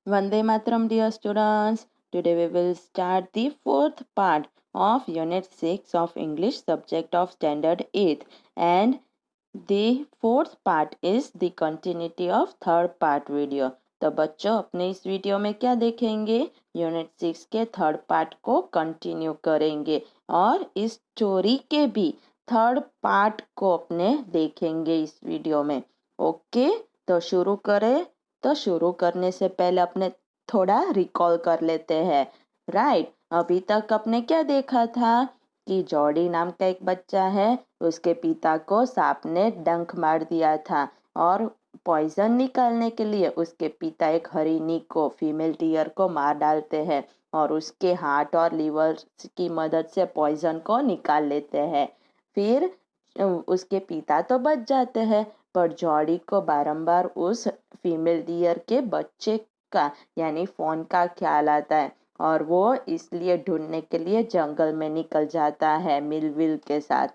Vande Mataram, dear students. Today we will start the fourth part of Unit 6 of English subject of Standard 8, and the fourth part is the continuity of third part video. तो बच्चों अपने इस video में क्या देखेंगे? Unit 6 के third part को continue करेंगे और इस स्टोरी के भी थर्ड पार्ट को अपने देखेंगे इस वीडियो में। ओके, तो शुरू करें। तो शुरू करने से पहले अपने थोड़ा रिकॉल कर लेते हैं। राइट, अभी तक अपने क्या देखा था कि जॉडी नाम का एक बच्चा है, उसके पिता को सांप ने डंक मार दिया था और पॉइजन निकालने के लिए उसके पिता एक हरिणी को, फीमेल डियर को मार डालते हैं और उसके हार्ट और लीवर की मदद से पॉइजन को निकाल लेते हैं। फिर उसके पिता तो बच जाते हैं, पर जॉडी को बारंबार उस फीमेल डियर के बच्चे का यानी फोन का ख्याल आता है और वो इसलिए ढूंढने के लिए जंगल में निकल जाता है मिलविल के साथ,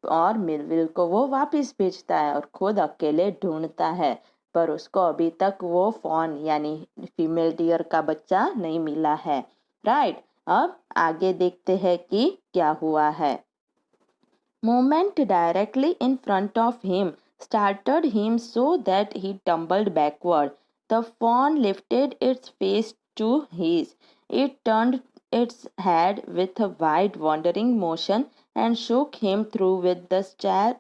और मिलविल को वो वापस भेजता है और खुद अकेले ढूंढता है, पर उसको अभी तक वो फोन यानी फीमेल डियर का बच्चा नहीं मिला है। राइट, अब आगे देखते हैं कि क्या हुआ है। Movement directly in front of him startled him so that he tumbled backward. The fawn lifted its face to his. It turned its head with a wide wandering motion and shook him through with the stare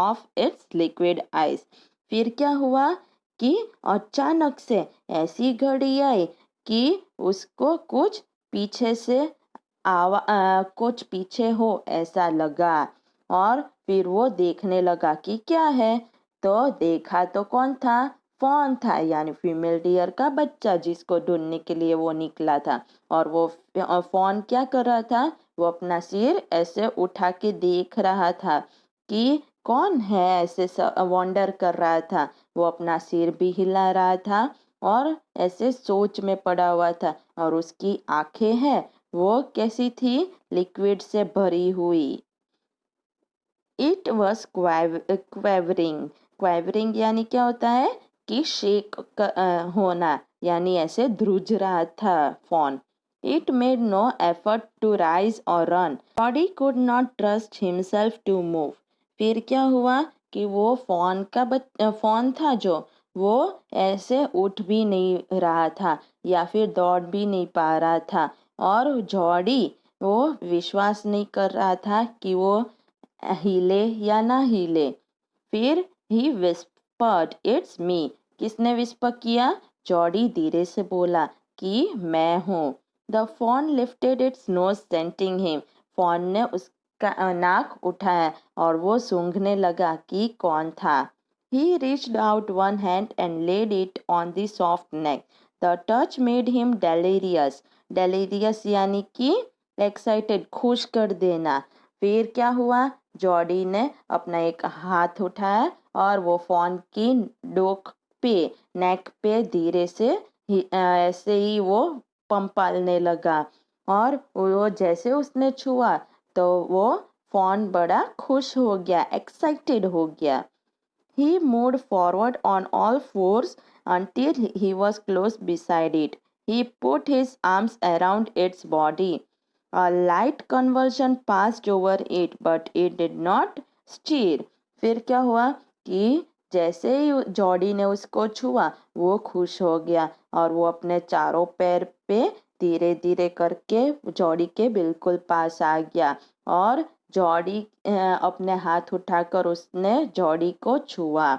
of its liquid eyes. फिर क्या हुआ कि अचानक से ऐसी घड़ी आई कि उसको कुछ पीछे हो ऐसा लगा और फिर वो देखने लगा कि क्या है। तो देखा तो कौन था? फॉन था, यानी फीमेल डियर का बच्चा जिसको ढूंढने के लिए वो निकला था। और वो फॉन क्या कर रहा था? वो अपना सिर ऐसे उठा के देख रहा था कि कौन है, ऐसे वॉन्डर कर रहा था। वो अपना सिर भी हिला रहा था और ऐसे सोच में पड़ा हुआ था, और उसकी आंखें हैं वो कैसी थी? लिक्विड से भरी हुई। It was क्वेवरिंग। क्वेवरिंग यानी क्या होता है कि शेक होना, यानी ऐसे ध्रुज रहा था fawn. It made no effort to rise और run, body could not trust himself to move. फिर क्या हुआ कि वो फॉन था जो, वो ऐसे उठ भी नहीं रहा था या फिर दौड़ भी नहीं पा रहा था, और जॉडी वो विश्वास नहीं कर रहा था कि वो हिले या ना हिले। फिर ही विस्पर्ड इट्स मी। किसने विस्पर किया? जॉडी धीरे से बोला कि मैं हूँ। The fawn lifted its nose scenting him. Fawn ने उसका नाक उठाया और वो सूंघने लगा कि कौन था। He reached out one hand and laid it on the soft neck. The touch made him delirious. Delirious यानी कि excited, खुश कर देना। फिर क्या हुआ? जॉडी ने अपना एक हाथ उठाया और वो फोन की डोक पे, नेक पे धीरे से ऐसे ही वो पंपालने लगा, और वो जैसे उसने छुआ तो वो फोन बड़ा खुश हो गया, एक्साइटेड हो गया। He moved forward on all fours until he was close beside it. He put his arms around its body. A light convulsion passed over it, but it did not stir. फिर क्या हुआ कि जैसे ही Jordi ने उसको छुआ वो खुश हो गया और वो अपने चारों पैर पे धीरे धीरे करके जॉडी के बिल्कुल पास आ गया, और जॉडी अपने हाथ उठाकर उसने जॉडी को छुआ।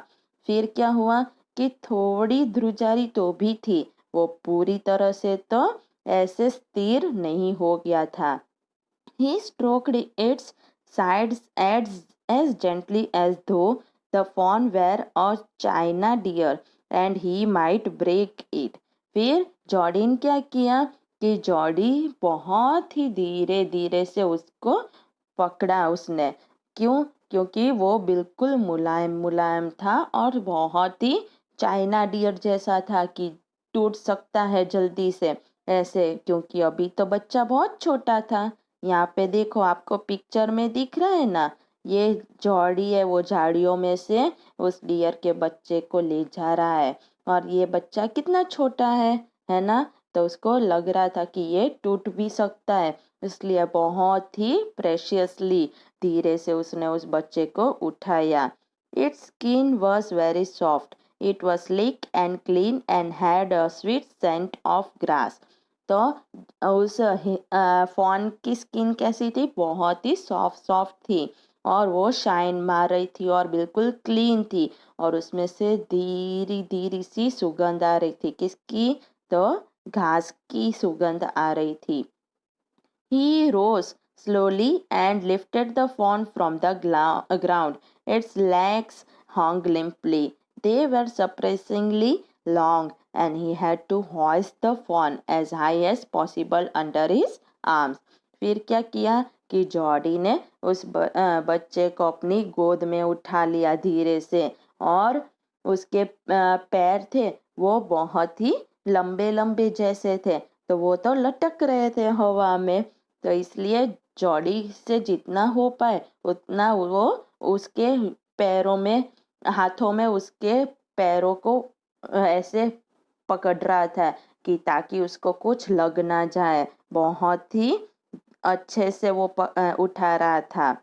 फिर क्या हुआ कि थोड़ी ध्रुजारी तो भी थी, वो पूरी तरह से तो ऐसे स्थिर नहीं हो गया था। He stroked its sides as gently as though the fawn were a china deer and he might break it. फिर जॉडी ने क्या किया कि जॉडी बहुत ही धीरे धीरे से उसको पकड़ा उसने। क्यों? क्योंकि वो बिल्कुल मुलायम मुलायम था और बहुत ही चाइना डियर जैसा था कि टूट सकता है जल्दी से ऐसे, क्योंकि अभी तो बच्चा बहुत छोटा था। यहाँ पे देखो, आपको पिक्चर में दिख रहा है ना, ये जॉडी है, वो झाड़ियों में से उस डियर के बच्चे को ले जा रहा है, और ये बच्चा कितना छोटा है, है ना। तो उसको लग रहा था कि ये टूट भी सकता है, इसलिए बहुत ही प्रेशियसली धीरे से उसने उस बच्चे को उठाया। Its skin was very soft, it was slick and clean and had a sweet scent of grass. तो उस फॉन की स्किन कैसी थी, बहुत ही सॉफ्ट सॉफ्ट थी और वो शाइन मार रही थी और बिल्कुल क्लीन थी और उसमें से धीरे धीरे सी सुगंध आ रही थी। किसकी? तो घास की सुगंध आ रही थी। He rose slowly and lifted the fawn from the ground. Its legs hung limply. They were surprisingly long, and he had to hoist the fawn as high as possible under his arms. फिर क्या किया कि Jordi ने उस बच्चे को अपनी गोद में उठा लिया धीरे से, और उसके पैर थे वो बहुत ही लंबे लंबे जैसे थे, तो वो तो लटक रहे थे हवा में। तो इसलिए जॉडी से जितना हो पाए उतना वो उसके पैरों में, हाथों में उसके पैरों को ऐसे पकड़ रहा था कि ताकि उसको कुछ लग ना जाए। बहुत ही अच्छे से वो उठा रहा था।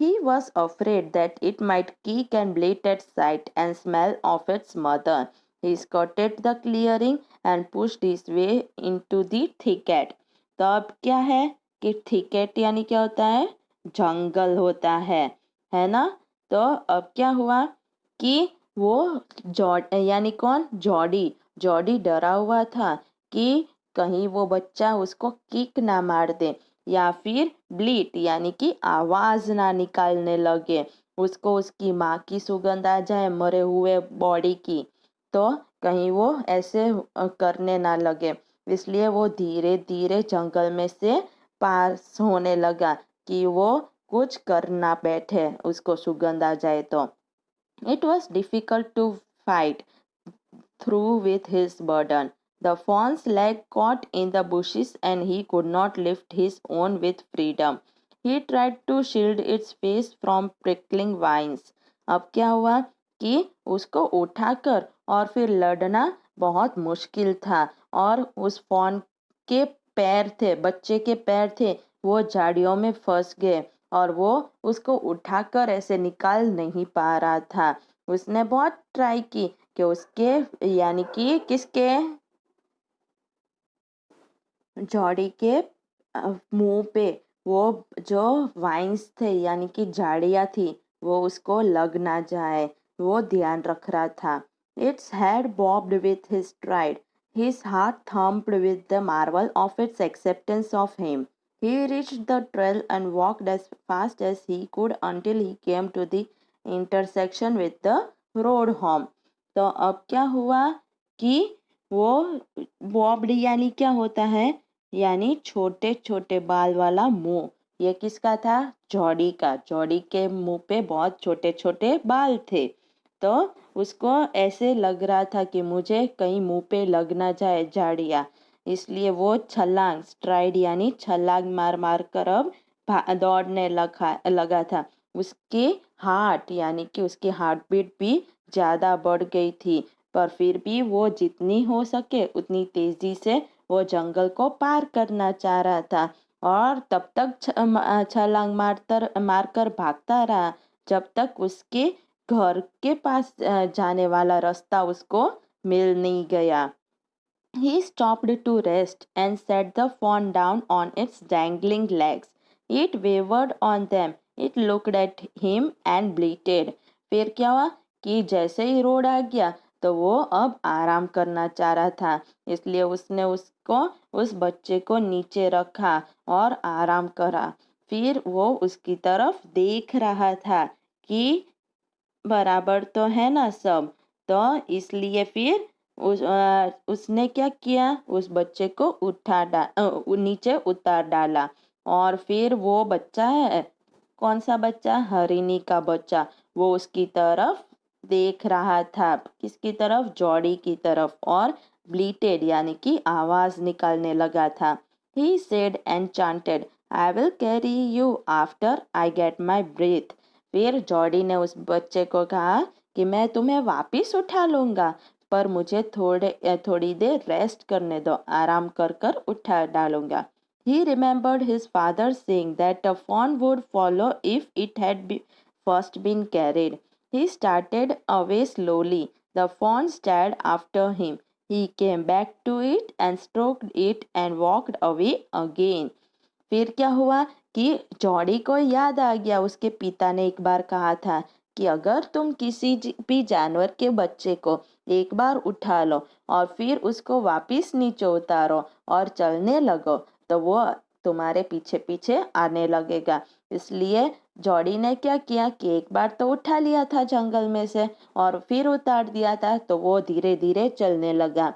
He was afraid that it might kick and bleat at sight and smell of its mother. He skirted the clearing and pushed his way into the thicket. तो अब क्या है कि thicket यानी क्या होता है? जंगल होता है ना। तो अब क्या हुआ कि वो यानी कौन? जॉडी। जॉडी डरा हुआ था कि कहीं वो बच्चा उसको किक ना मार दे या फिर ब्लीट यानी कि आवाज ना निकालने लगे, उसको उसकी माँ की सुगंध आ जाए मरे हुए बॉडी की, तो कहीं वो ऐसे करने ना लगे। इसलिए वो धीरे धीरे जंगल में से पास होने लगा कि वो कुछ कर ना बैठे, उसको सुगंध आ जाए तो। It was difficult to fight through with his burden. The fawn's leg caught in the bushes and he could not lift his own with freedom. He tried to shield its face from prickling vines. अब क्या हुआ कि उसको उठाकर और फिर लड़ना बहुत मुश्किल था, और उस फॉन के पैर थे, बच्चे के पैर थे, वो झाड़ियों में फंस गए और वो उसको उठाकर ऐसे निकाल नहीं पा रहा था। उसने बहुत ट्राई की कि उसके यानी कि किसके, जॉडी के मुंह पे वो जो वाइन्स थे यानी कि झाड़ियाँ थी वो उसको लग ना जाए, वो ध्यान रख रहा था। Its head bobbed with his stride, his heart thumped with the marvel of its acceptance of him. He reached the trail and walked as fast as he could until he came to the intersection with the road home. तो अब क्या हुआ कि वो barbed यानी क्या होता है, यानी छोटे छोटे बाल वाला मुंह। ये किसका था? जॉडी का। जॉडी के मुंह पे बहुत छोटे छोटे बाल थे, तो उसको ऐसे लग रहा था कि मुझे कहीं मुंह पे लग ना जाए झाड़ियाँ, इसलिए वो छलांग, स्ट्राइड यानी छलांग मार मार कर अब दौड़ने लगा था। उसके हार्ट यानी कि उसकी हार्ट बीट भी ज़्यादा बढ़ गई थी, पर फिर भी वो जितनी हो सके उतनी तेजी से वो जंगल को पार करना चाह रहा था और तब तक छलांग मारकर भागता रहा जब तक उसके घर के पास जाने वाला रास्ता उसको मिल नहीं गया। He stopped to rest and set the fawn down on its dangling legs. It wavered on them. It looked at him and bleated. फिर क्या हुआ कि जैसे ही रोड आ गया तो वो अब आराम करना चाह रहा था, इसलिए उसने उसको उस बच्चे को नीचे रखा और आराम करा। फिर वो उसकी तरफ देख रहा था कि बराबर तो है ना सब। तो इसलिए फिर उसने क्या किया, उस बच्चे को नीचे उतार डाला और फिर वो बच्चा है, कौन सा बच्चा? हरिणी का बच्चा, वो उसकी तरफ देख रहा था। किसकी तरफ? जॉडी की तरफ, और ब्लीटेड यानी कि आवाज निकालने लगा था। He said enchanted, I will carry you after I get my breath. फिर जॉडी ने उस बच्चे को कहा कि मैं तुम्हें वापिस उठा लूंगा, पर मुझे थोड़ी देर रेस्ट करने दो, आराम कर कर उठा डालूंगा. He remembered his father saying that a fawn would follow if it had first been carried. He started away slowly. The fawn stared after him. He came back to it and stroked it and walked away again. फिर क्या हुआ कि Jordi को याद आ गया, उसके पिता ने एक बार कहा था कि अगर तुम किसी भी जानवर के बच्चे को एक बार उठा लो और फिर उसको वापस नीचे उतारो और चलने लगो तो वो तुम्हारे पीछे पीछे आने लगेगा. इसलिए जॉडी ने क्या किया कि एक बार तो उठा लिया था जंगल में से और फिर उतार दिया था, तो वो धीरे धीरे चलने लगा.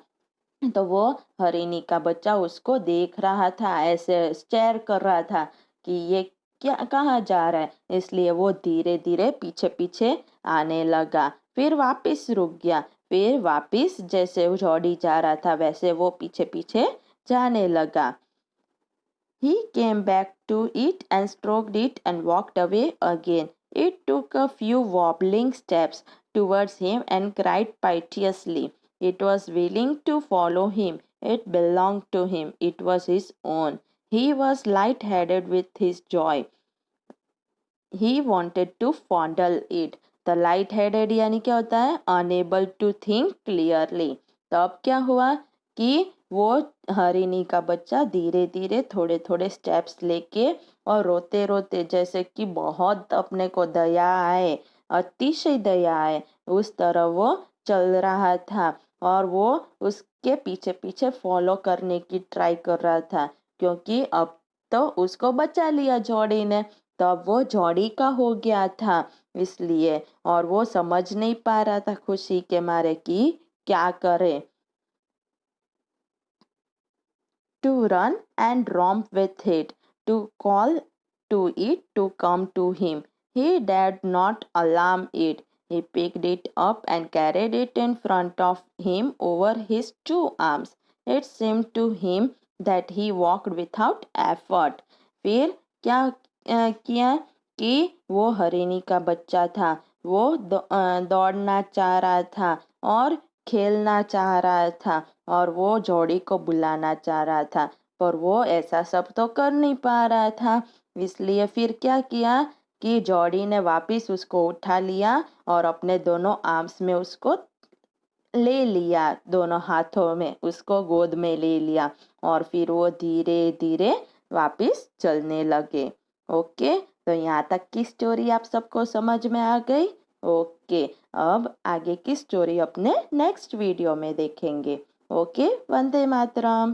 तो वो हरिणी का बच्चा उसको देख रहा था, ऐसे स्टेयर कर रहा था कि ये क्या कहाँ जा रहा है. इसलिए वो धीरे धीरे पीछे पीछे आने लगा. फिर वापस रुक गया. फिर वापस जैसे जॉडी जा रहा था वैसे वो पीछे पीछे जाने लगा. He came back to it and stroked it and walked away again. It took a few wobbling steps towards him and cried piteously. It was willing to follow him. It belonged to him. It was his own. He was light-headed with his joy. He wanted to fondle it. The light-headed यानी क्या होता है? Unable to think clearly. तो अब क्या हुआ कि वो हरिणी का बच्चा धीरे धीरे थोड़े थोड़े स्टेप्स लेके और रोते रोते, जैसे कि बहुत अपने को दया आए, अतिशय दया आए, उस तरह वो चल रहा था. और वो उसके पीछे पीछे फॉलो करने की ट्राई कर रहा था क्योंकि अब तो उसको बचा लिया जॉडी ने. तब वो जॉडी का हो गया था इसलिए. और वो समझ नहीं पा रहा था खुशी के मारे कि क्या करे. To run and romp with it, to call to it to come to him. He dared not alarm it. He picked it up and carried it in front of him over his two arms. It seemed to him that he walked without effort. फिर क्या किया कि वो हरिणी का बच्चा था, वो दौड़ना चाह रहा था और खेलना चाह रहा था और वो जोड़ी को बुलाना चाह रहा था, पर वो ऐसा सब तो कर नहीं पा रहा था. इसलिए फिर क्या किया कि जॉडी ने वापस उसको उठा लिया और अपने दोनों आर्म्स में उसको ले लिया, दोनों हाथों में उसको गोद में ले लिया और फिर वो धीरे धीरे वापस चलने लगे. ओके, तो यहाँ तक की स्टोरी आप सबको समझ में आ गई. ओके, अब आगे की स्टोरी अपने नेक्स्ट वीडियो में देखेंगे. ओके, वंदे मातरम.